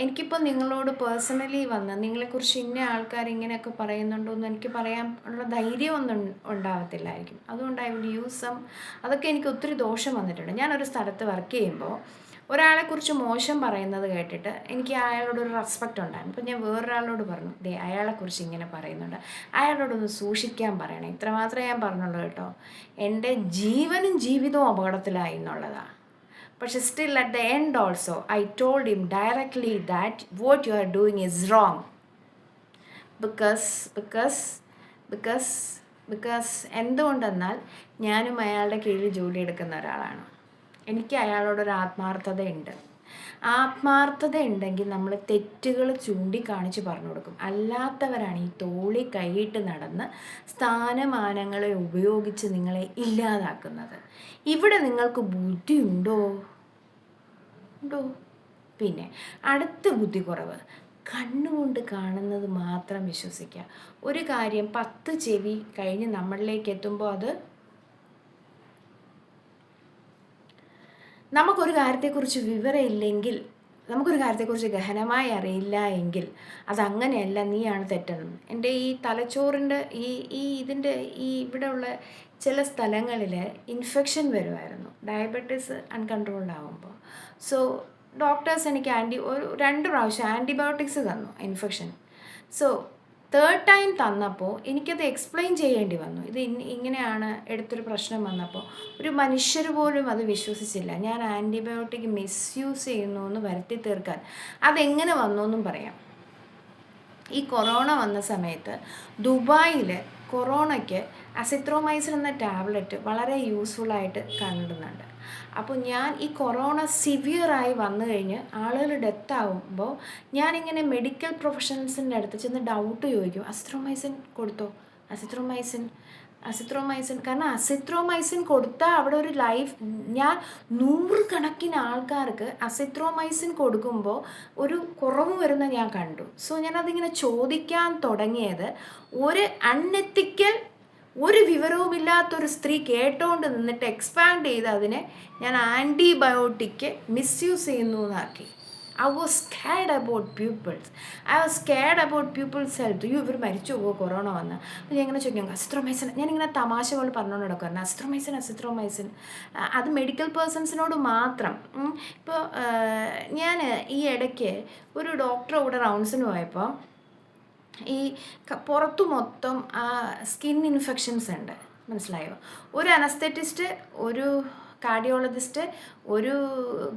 എനിക്കിപ്പോൾ നിങ്ങളോട് പേഴ്സണലി നിങ്ങളെക്കുറിച്ച് ഇന്ന ആൾക്കാർ ഇങ്ങനെയൊക്കെ പറയുന്നുണ്ടോ എന്ന് എനിക്ക് പറയാനുള്ള ധൈര്യമൊന്നും ഉണ്ടാവത്തില്ലായിരിക്കും. അതുകൊണ്ട് ഐ വിൽ യൂസ് അതൊക്കെ എനിക്ക് ഒത്തിരി ദോഷം വന്നിട്ടുണ്ട്. ഞാനൊരു സ്ഥലത്ത് വർക്ക് ചെയ്യുമ്പോൾ ഒരാളെക്കുറിച്ച് മോശം പറയുന്നത് കേട്ടിട്ട് എനിക്ക് അയാളോടൊരു റെസ്പെക്റ്റ് ഉണ്ടായിരുന്നു. അപ്പം ഞാൻ വേറൊരാളോട് പറഞ്ഞു, അയാളെക്കുറിച്ച് ഇങ്ങനെ പറയുന്നുണ്ട്, അയാളോടൊന്ന് സൂക്ഷിക്കാൻ പറയണം. ഇത്രമാത്രമേ ഞാൻ പറഞ്ഞുള്ളൂ കേട്ടോ. എൻ്റെ ജീവനും ജീവിതവും അപകടത്തിലായി എന്നുള്ളതാണ്. പക്ഷെ still at the end also I told him directly that what you are doing is wrong. Because എന്തുകൊണ്ടെന്നാൽ ഞാനും അയാളുടെ കീഴിൽ ജോലി എടുക്കുന്ന ഒരാളാണ്. എനിക്ക് അയാളോടൊരു ആത്മാർത്ഥത ഉണ്ടെങ്കിൽ നമ്മൾ തെറ്റുകൾ ചൂണ്ടിക്കാണിച്ച് പറഞ്ഞു കൊടുക്കും. അല്ലാത്തവരാണ് ഈ തോളി കൈയിട്ട് നടന്ന് സ്ഥാനമാനങ്ങളെ ഉപയോഗിച്ച് നിങ്ങളെ ഇല്ലാതാക്കുന്നത്. ഇവിടെ നിങ്ങൾക്ക് ബുദ്ധിയുണ്ടോ? പിന്നെ അടുത്ത ബുദ്ധി കുറവ്, കണ്ണുകൊണ്ട് കാണുന്നത് മാത്രം വിശ്വസിക്കുക. ഒരു കാര്യം 10 ചെവി കഴിഞ്ഞ് നമ്മളിലേക്ക് എത്തുമ്പോൾ അത് നമുക്കൊരു കാര്യത്തെക്കുറിച്ച് വിവരമില്ലെങ്കിൽ, നമുക്കൊരു കാര്യത്തെക്കുറിച്ച് ഗഹനമായി അറിയില്ല എങ്കിൽ അതങ്ങനെയല്ല, നീയാണ് തെറ്റെന്ന്. എൻ്റെ ഈ തലച്ചോറിൻ്റെ ഇതിൻ്റെ ഇവിടെയുള്ള ചില സ്ഥലങ്ങളിൽ ഇൻഫെക്ഷൻ വരുമായിരുന്നു, ഡയബറ്റീസ് അൺകൺട്രോൾഡ് ആകുമ്പോൾ. സോ ഡോക്ടേഴ്സ് എനിക്ക് 2 പ്രാവശ്യം ആൻറ്റിബയോട്ടിക്സ് തന്നു ഇൻഫെക്ഷൻ. സോ 3rd ടൈം തന്നപ്പോൾ എനിക്കത് എക്സ്പ്ലെയിൻ ചെയ്യേണ്ടി വന്നു. ഇത് ഇങ്ങനെയാണ് എടുത്തൊരു പ്രശ്നം വന്നപ്പോൾ ഒരു മനുഷ്യർ പോലും അത് വിശ്വസിച്ചില്ല. ഞാൻ ആൻറ്റിബയോട്ടിക് മിസ്യൂസ് ചെയ്യുന്നു എന്ന് വരുത്തി തീർക്കാൻ അതെങ്ങനെ വന്നു എന്നും പറയാം. ഈ കൊറോണ വന്ന സമയത്ത് ദുബായിൽ കൊറോണയ്ക്ക് അസിത്രോമൈസിൻ എന്ന ടാബ്ലറ്റ് വളരെ യൂസ്ഫുള്ളായിട്ട് കണ്ടുന്നുണ്ട്. അപ്പോൾ ഞാൻ ഈ കൊറോണ സിവിയറായി വന്നു കഴിഞ്ഞ് ആളുകൾ ഡെത്ത് ആകുമ്പോൾ ഞാനിങ്ങനെ മെഡിക്കൽ പ്രൊഫഷണൽസിൻ്റെ അടുത്ത് ചെന്ന് ഡൗട്ട് ചോദിക്കും, അസിത്രോമൈസിൻ കൊടുത്തോ, അസിത്രോമൈസിൻ. കാരണം അസിത്രോമൈസിൻ കൊടുത്താൽ അവിടെ ഒരു ലൈഫ്, ഞാൻ 100 കണക്കിന് ആൾക്കാർക്ക് അസിത്രോമൈസിൻ കൊടുക്കുമ്പോൾ ഒരു കുറവ് വരുന്ന ഞാൻ കണ്ടു. സോ ഞാനതിങ്ങനെ ചോദിക്കാൻ തുടങ്ങിയത്, ഒരു അൺഎത്തിക്കൽ, ഒരു വിവരവുമില്ലാത്തൊരു സ്ത്രീ കേട്ടോണ്ട് നിന്നിട്ട് എക്സ്പാൻഡ് ചെയ്ത് അതിനെ ഞാൻ ആൻറ്റിബയോട്ടിക് മിസ്യൂസ് ചെയ്യുന്നു എന്നാക്കി. I was scared about people's health. ഇവർ മരിച്ചു പോകുമോ കൊറോണ വന്ന്? അപ്പോൾ ഞാൻ ഇങ്ങനെ ചോദിക്കും, അസിത്രോമൈസിൻ. ഞാനിങ്ങനെ തമാശ പോലെ പറഞ്ഞുകൊണ്ട് നടക്കുമായിരുന്നു, അസിത്രോമൈസിൻ. അത് മെഡിക്കൽ പേഴ്സൺസിനോട് മാത്രം. ഇപ്പോൾ ഞാൻ ഈ ഇടയ്ക്ക് ഒരു ഡോക്ടറെ കൂടെ റൗണ്ട്സിന് പോയപ്പോൾ ഈ പുറത്തു മൊത്തം സ്കിൻ ഇൻഫെക്ഷൻസ് ഉണ്ട്, മനസ്സിലായോ? ഒരു അനസ്തെറ്റിസ്റ്റ്, ഒരു കാർഡിയോളജിസ്റ്റ്, ഒരു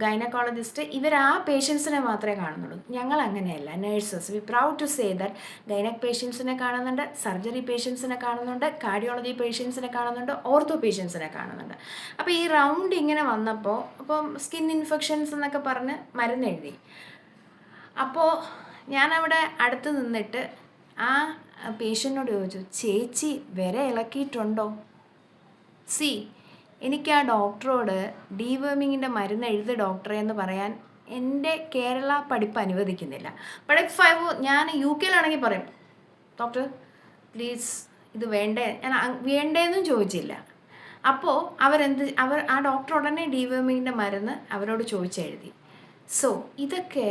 ഗൈനക്കോളജിസ്റ്റ്, ഇവർ ആ പേഷ്യൻസിനെ മാത്രമേ കാണുന്നുള്ളൂ. ഞങ്ങൾ അങ്ങനെയല്ല, nurses. We proud to say that gynaec പേഷ്യൻസിനെ കാണുന്നുണ്ട്, സർജറി പേഷ്യൻസിനെ കാണുന്നുണ്ട്, കാർഡിയോളജി പേഷ്യൻസിനെ കാണുന്നുണ്ട്, ഓർത്തോ പേഷ്യൻസിനെ കാണുന്നുണ്ട്. അപ്പോൾ ഈ റൗണ്ട് ഇങ്ങനെ വന്നപ്പോൾ അപ്പം സ്കിൻ ഇൻഫെക്ഷൻസ് എന്നൊക്കെ പറഞ്ഞ് മരുന്ന് എഴുതി. അപ്പോൾ ഞാനവിടെ അടുത്ത് നിന്നിട്ട് ആ പേഷ്യൻറ്റിനോട് ചോദിച്ചു, ചേച്ചി വിര ഇളക്കിയിട്ടുണ്ടോ? എനിക്ക് ആ ഡോക്ടറോട് ഡീവേമിങ്ങിൻ്റെ മരുന്ന് എഴുതി ഡോക്ടറെ എന്ന് പറയാൻ എൻ്റെ കേരള പഠിപ്പ് അനുവദിക്കുന്നില്ല. ഞാൻ UK പറയും, ഡോക്ടർ പ്ലീസ് ഇത് വേണ്ടേ, ഞാൻ വേണ്ടേന്നും ചോദിച്ചില്ല. അപ്പോൾ ആ ഡോക്ടർ ഉടനെ ഡീവേമിങ്ങിൻ്റെ മരുന്ന് അവരോട് ചോദിച്ചെഴുതി. സോ ഇതൊക്കെ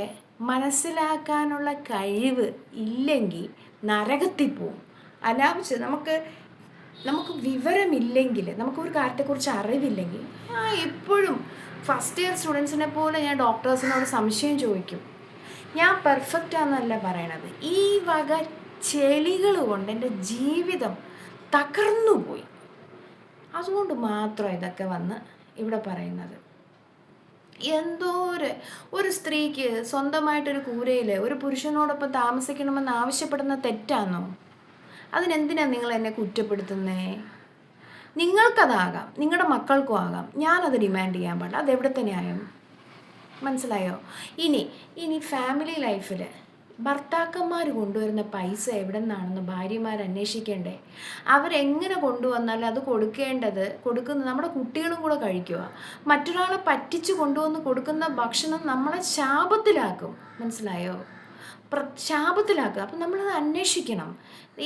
മനസ്സിലാക്കാനുള്ള കഴിവ് ഇല്ലെങ്കിൽ നരകത്തിൽ പോവും. അനാവശ്യം നമുക്ക് വിവരമില്ലെങ്കിൽ, നമുക്കൊരു കാര്യത്തെക്കുറിച്ച് അറിവില്ലെങ്കിൽ, എപ്പോഴും ഫസ്റ്റ് ഇയർ സ്റ്റുഡൻസിനെ പോലെ ഞാൻ ഡോക്ടേഴ്സിനോട് സംശയം ചോദിക്കും. ഞാൻ പെർഫെക്റ്റ് ആണെന്നല്ല പറയണത്, ഈ വക ചെളികൾ കൊണ്ട് എൻ്റെ ജീവിതം തകർന്നുപോയി. അതുകൊണ്ട് മാത്രം ഇതൊക്കെ വന്ന് ഇവിടെ പറയുന്നത്. എന്തോ ഒരു സ്ത്രീക്ക് സ്വന്തമായിട്ടൊരു കൂരയിൽ ഒരു പുരുഷനോടൊപ്പം താമസിക്കണമെന്ന് ആവശ്യപ്പെടുന്ന തെറ്റാണോ? അതിനെന്തിനാണ് നിങ്ങൾ എന്നെ കുറ്റപ്പെടുത്തുന്നേ? നിങ്ങൾക്കതാകാം, നിങ്ങളുടെ മക്കൾക്കും ആകാം, ഞാനത് ഡിമാൻഡ് ചെയ്യാൻ പാടില്ല. അതെവിടുത്തെ ന്യായം? മനസ്സിലായോ? ഇനി ഫാമിലി ലൈഫിൽ ഭർത്താക്കന്മാർ കൊണ്ടുവരുന്ന പൈസ എവിടെ നിന്നാണെന്ന് ഭാര്യമാർ അന്വേഷിക്കേണ്ടേ? അവരെങ്ങനെ കൊണ്ടുവന്നാലും അത് കൊടുക്കുന്നത് നമ്മുടെ കുട്ടികളും കൂടെ കഴിക്കുക. മറ്റൊരാളെ പറ്റിച്ച് കൊണ്ടുവന്ന് കൊടുക്കുന്ന ഭക്ഷണം നമ്മളെ ശാപത്തിലാക്കും, മനസ്സിലായോ? ശാപത്തിലാക്കുക. അപ്പം നമ്മളത് അന്വേഷിക്കണം,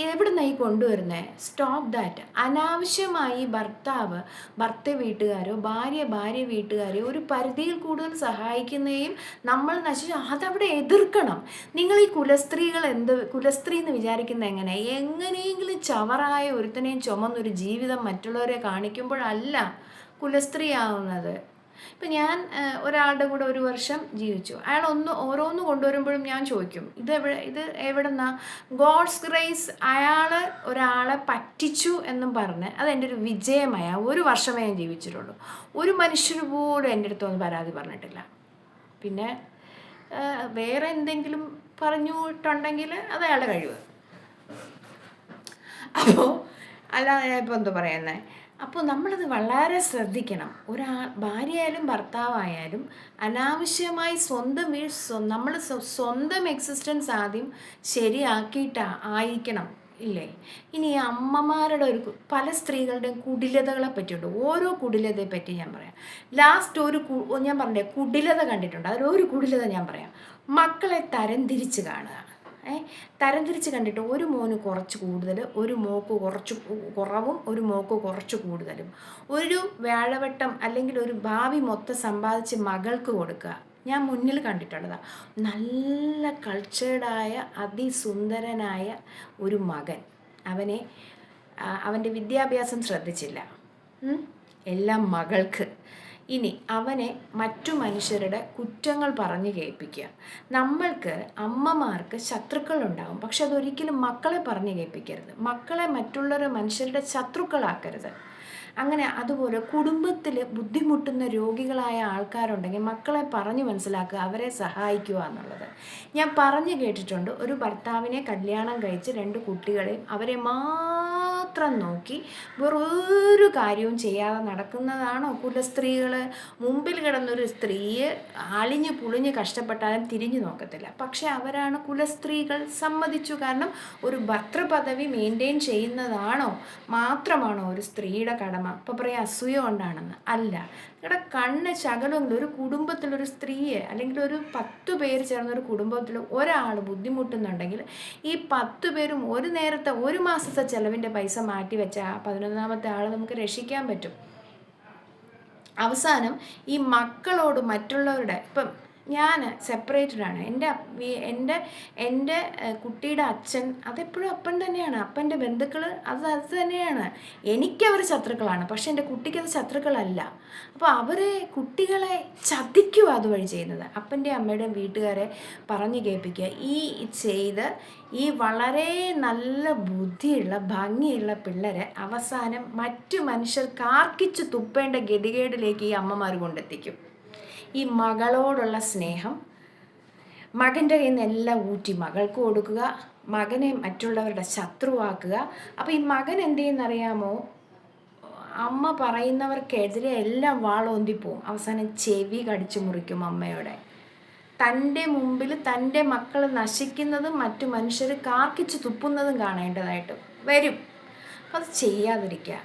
എവിടെ നിന്നായി കൊണ്ടുവരുന്നത്? Stop that. അനാവശ്യമായി ഭർത്ത വീട്ടുകാരോ ഭാര്യ വീട്ടുകാരോ ഒരു പരിധിയിൽ കൂടുതൽ സഹായിക്കുന്നതും നമ്മൾ അതവിടെ എതിർക്കണം. നിങ്ങൾ ഈ കുലസ്ത്രീ എന്ന് വിചാരിക്കുന്നത് എങ്ങനെയെങ്കിലും ചവറായ ഒരുത്തനെയും ചുമന്നൊരു ജീവിതം മറ്റുള്ളവരെ കാണിക്കുമ്പോഴല്ല കുലസ്ത്രീ ആവുന്നത്. ഇപ്പം ഞാൻ ഒരാളുടെ കൂടെ 1 വർഷം ജീവിച്ചു. അയാൾ ഓരോന്ന് കൊണ്ടുവരുമ്പോഴും ഞാൻ ചോദിക്കും, ഇത് എവിടെന്നാ? God's grace. അയാൾ ഒരാളെ പറ്റിച്ചു എന്നും പറഞ്ഞ് അതെൻ്റെ ഒരു വിജയമായ 1 വർഷമേ ഞാൻ ജീവിച്ചിട്ടുള്ളൂ. ഒരു മനുഷ്യർ പോലും എൻ്റെ അടുത്തൊന്നും പരാതി പറഞ്ഞിട്ടില്ല. പിന്നെ വേറെ എന്തെങ്കിലും പറഞ്ഞിട്ടുണ്ടെങ്കിൽ അത് അയാളുടെ കഴിവ്. അപ്പോൾ അല്ലാതെ ഞാൻ ഇപ്പോൾ എന്താ പറയുന്നത്? അപ്പോൾ നമ്മളത് വളരെ ശ്രദ്ധിക്കണം. ഭാര്യയായാലും ഭർത്താവായാലും അനാവശ്യമായി നമ്മൾ സ്വന്തം എക്സിസ്റ്റൻസ് ആദ്യം ശരിയാക്കിയിട്ടായിരിക്കണം, ഇല്ലേ? ഇനി അമ്മമാരുടെ പല സ്ത്രീകളുടെയും കുടിലതകളെ പറ്റിയുണ്ട്. ഓരോ കുടിലതയെ പറ്റി ഞാൻ പറയാം. ലാസ്റ്റ് ഞാൻ പറഞ്ഞേ കുടിലത കണ്ടിട്ടുണ്ട്. അതിലൊരു കുടിലത ഞാൻ പറയാം. മക്കളെ തരംതിരിച്ച് കാണുക. തരംതിരിച്ച് കണ്ടിട്ട് ഒരു മോന് കുറച്ച് കൂടുതൽ, ഒരു മോക്ക് കുറച്ച് കുറവും, ഒരു മോക്ക് കുറച്ച് കൂടുതലും, ഒരു വ്യാഴവട്ടം അല്ലെങ്കിൽ ഒരു ഭാവി മൊത്തം സമ്പാദിച്ച് മകൾക്ക് കൊടുക്കുക. ഞാൻ മുന്നിൽ കണ്ടിട്ടുള്ളതാണ്. നല്ല കൾച്ചേർഡായ അതിസുന്ദരനായ ഒരു മകൻ, അവൻ്റെ വിദ്യാഭ്യാസം ശ്രദ്ധിച്ചില്ല, എല്ലാം മകൾക്ക്. ഇനി അവനെ മറ്റു മനുഷ്യരുടെ കുറ്റങ്ങൾ പറഞ്ഞു കേൾപ്പിക്കുക. നമ്മൾക്ക് അമ്മമാർക്ക് ശത്രുക്കളുണ്ടാവും, പക്ഷെ അതൊരിക്കലും മക്കളെ പറഞ്ഞു കേൾപ്പിക്കരുത്. മക്കളെ മറ്റുള്ളവരുടെ മനുഷ്യരുടെ ശത്രുക്കളാക്കരുത്. അങ്ങനെ അതുപോലെ കുടുംബത്തിൽ ബുദ്ധിമുട്ടുന്ന രോഗികളായ ആൾക്കാരുണ്ടെങ്കിൽ മക്കളെ പറഞ്ഞു മനസ്സിലാക്കുക, അവരെ സഹായിക്കുക എന്നുള്ളത്. ഞാൻ പറഞ്ഞു കേട്ടിട്ടുണ്ട്, ഒരു ഭർത്താവിനെ കല്യാണം കഴിച്ച് 2 കുട്ടികളെയും അവരെ മാത്രം നോക്കി വേറൊരു കാര്യവും ചെയ്യാതെ നടക്കുന്നതാണോ കുലസ്ത്രീകൾ? മുമ്പിൽ കിടന്നൊരു സ്ത്രീയെ അളിഞ്ഞു പുളിഞ്ഞ് കഷ്ടപ്പെട്ടാലും തിരിഞ്ഞു നോക്കത്തില്ല, പക്ഷെ അവരാണ് കുലസ്ത്രീകൾ. സമ്മതിച്ചു. കാരണം ഒരു ഭർത്തൃപദവി മെയിൻറ്റെയിൻ ചെയ്യുന്നതാണോ മാത്രമാണോ ഒരു സ്ത്രീയുടെ കടമ? അപ്പോൾ പറയാം അസൂയ കൊണ്ടാണെന്ന്. അല്ല, നിങ്ങളുടെ കണ്ണ് ശകലമെങ്കിലും ഒരു കുടുംബത്തിലൊരു സ്ത്രീയെ അല്ലെങ്കിൽ ഒരു 10 പേര് ചേർന്നൊരു കുടുംബത്തിൽ ഒരാൾ ബുദ്ധിമുട്ടുന്നുണ്ടെങ്കിൽ ഈ 10 പേരും ഒരു നേരത്തെ ഒരു മാസത്തെ ചിലവിൻ്റെ പൈസ മാറ്റി വെച്ചാൽ ആ 11ാമത്തെ ആൾ നമുക്ക് രക്ഷിക്കാൻ പറ്റും. അവസാനം ഈ മക്കളോട് മറ്റുള്ളവരുടെ, ഇപ്പം ഞാൻ സെപ്പറേറ്റഡാണ്, എൻ്റെ കുട്ടിയുടെ അച്ഛൻ അതെപ്പോഴും അപ്പൻ തന്നെയാണ്, അപ്പൻ്റെ ബന്ധുക്കൾ അത് തന്നെയാണ്. എനിക്കവർ ശത്രുക്കളാണ്, പക്ഷെ എൻ്റെ കുട്ടിക്കത് ശത്രുക്കളല്ല. അപ്പോൾ അവർ കുട്ടികളെ ചതിക്കുക അതുവഴി ചെയ്യുന്നത്. അപ്പൻ്റെ അമ്മയുടെയും വീട്ടുകാരെ പറഞ്ഞു കേൾപ്പിക്കുക. ഈ വളരെ നല്ല ബുദ്ധിയുള്ള ഭംഗിയുള്ള പിള്ളേരെ അവസാനം മറ്റു മനുഷ്യർക്ക് ആർക്കിച്ച് തുപ്പേണ്ട ഗതികേടിലേക്ക് ഈ അമ്മമാർ കൊണ്ടെത്തിക്കും. ഈ മകളോടുള്ള സ്നേഹം മകൻ്റെ കയ്യിൽ നിന്ന് എല്ലാം ഊറ്റി മകൾക്ക് കൊടുക്കുക, മകനെ മറ്റുള്ളവരുടെ ശത്രുവാക്കുക. അപ്പോൾ ഈ മകൻ എന്ത് ചെയ്യുന്നറിയാമോ? അമ്മ പറയുന്നവർക്കെതിരെ എല്ലാം വാളോന്തിപ്പോവും. അവസാനം ചെവി കടിച്ചു മുറിക്കും അമ്മയോടെ. തൻ്റെ മുമ്പിൽ തൻ്റെ മക്കൾ നശിക്കുന്നതും മറ്റു മനുഷ്യർ കാർക്കിച്ച് തുപ്പുന്നതും കാണേണ്ടതായിട്ട് വരും. അപ്പം അത് ചെയ്യാതിരിക്കുക.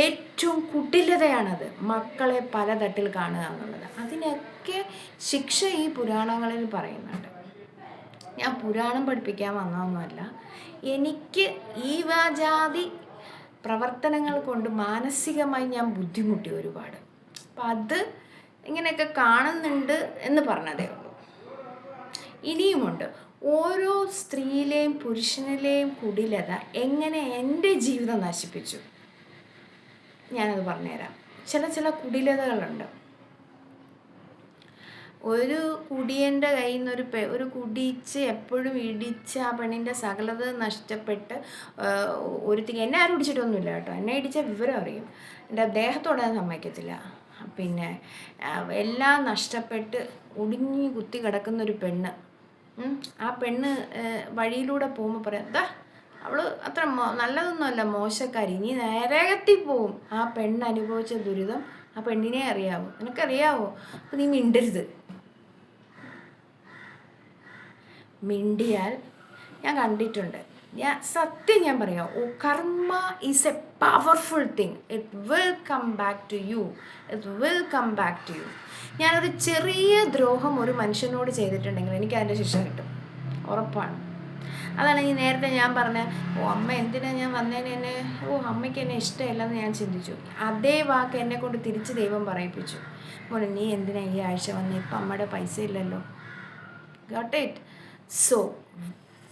ഏറ്റവും കുടിലതയാണത്, മക്കളെ പലതട്ടിൽ കാണുക എന്നുള്ളത്. അതിനൊക്കെ ശിക്ഷ ഈ പുരാണങ്ങളിൽ പറയുന്നുണ്ട്. ഞാൻ പുരാണം പഠിപ്പിക്കാൻ വന്നതൊന്നുമല്ല. എനിക്ക് ഈ ജാതി പ്രവർത്തനങ്ങൾ കൊണ്ട് മാനസികമായി ഞാൻ ബുദ്ധിമുട്ടി ഒരുപാട്. അപ്പം അത് ഇങ്ങനെയൊക്കെ കാണുന്നുണ്ട് എന്ന് പറഞ്ഞതേ ഉള്ളൂ. ഇനിയുമുണ്ട്. ഓരോ സ്ത്രീയിലെയും പുരുഷനിലെയും കുടിലത എങ്ങനെ എൻ്റെ ജീവിതം നശിപ്പിച്ചു ഞാനത് പറഞ്ഞുതരാം. ചില കുടിലതകളുണ്ട്. ഒരു കുടിയൻ്റെ കയ്യിൽ നിന്ന് ഒരു കുടിച്ച് എപ്പോഴും ഇടിച്ച് ആ പെണ്ണിൻ്റെ സകലത നഷ്ടപ്പെട്ട് ഒരുത്തിക്ക് എന്നെ ആരും ഇടിച്ചിട്ടൊന്നുമില്ല കേട്ടോ. എന്നെ ഇടിച്ച വിവരം അറിയും. എൻ്റെ ദേഹത്തോടെ സമ്മതിക്കത്തില്ല. പിന്നെ എല്ലാം നഷ്ടപ്പെട്ട് ഒടിഞ്ഞു കുത്തി കിടക്കുന്നൊരു പെണ്ണ്, ആ പെണ്ണ് വഴിയിലൂടെ പോകുമ്പോൾ പറയാം, ദാ അവൾ അത്ര നല്ലതൊന്നുമല്ല, മോശക്കാരി, നീ നരകത്തിൽ പോവും. ആ പെണ്ണ് അനുഭവിച്ച ദുരിതം ആ പെണ്ണിനെ അറിയാവോ? നിനക്കറിയാവോ? അപ്പം നീ മിണ്ടരുത്. മിണ്ടിയാൽ ഞാൻ കണ്ടിട്ടുണ്ട്. സത്യം ഞാൻ പറയാം, karma is a powerful thing. It will come back to you. ഞാനൊരു ചെറിയ ദ്രോഹം ഒരു മനുഷ്യനോട് ചെയ്തിട്ടുണ്ടെങ്കിൽ എനിക്ക് അതിൻ്റെ ശിക്ഷ കിട്ടും, ഉറപ്പാണ്. അതാണ് ഈ നേരത്തെ ഞാൻ പറഞ്ഞ അമ്മ എന്തിനാ ഞാൻ വന്നതിന് അമ്മയ്ക്ക് എന്നെ ഇഷ്ടമില്ലെന്ന് ഞാൻ ചിന്തിച്ചു. അതേ വാക്ക് എന്നെ കൊണ്ട് തിരിച്ച് ദൈവം പറയിപ്പിച്ചു. മോനെ നീ എന്തിനാ ഈ ആഴ്ച വന്ന്, ഇപ്പം അമ്മയുടെ പൈസ ഇല്ലല്ലോ. Got it? So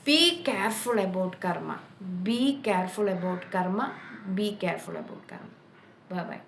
be careful about karma. Be careful about karma. Bye bye.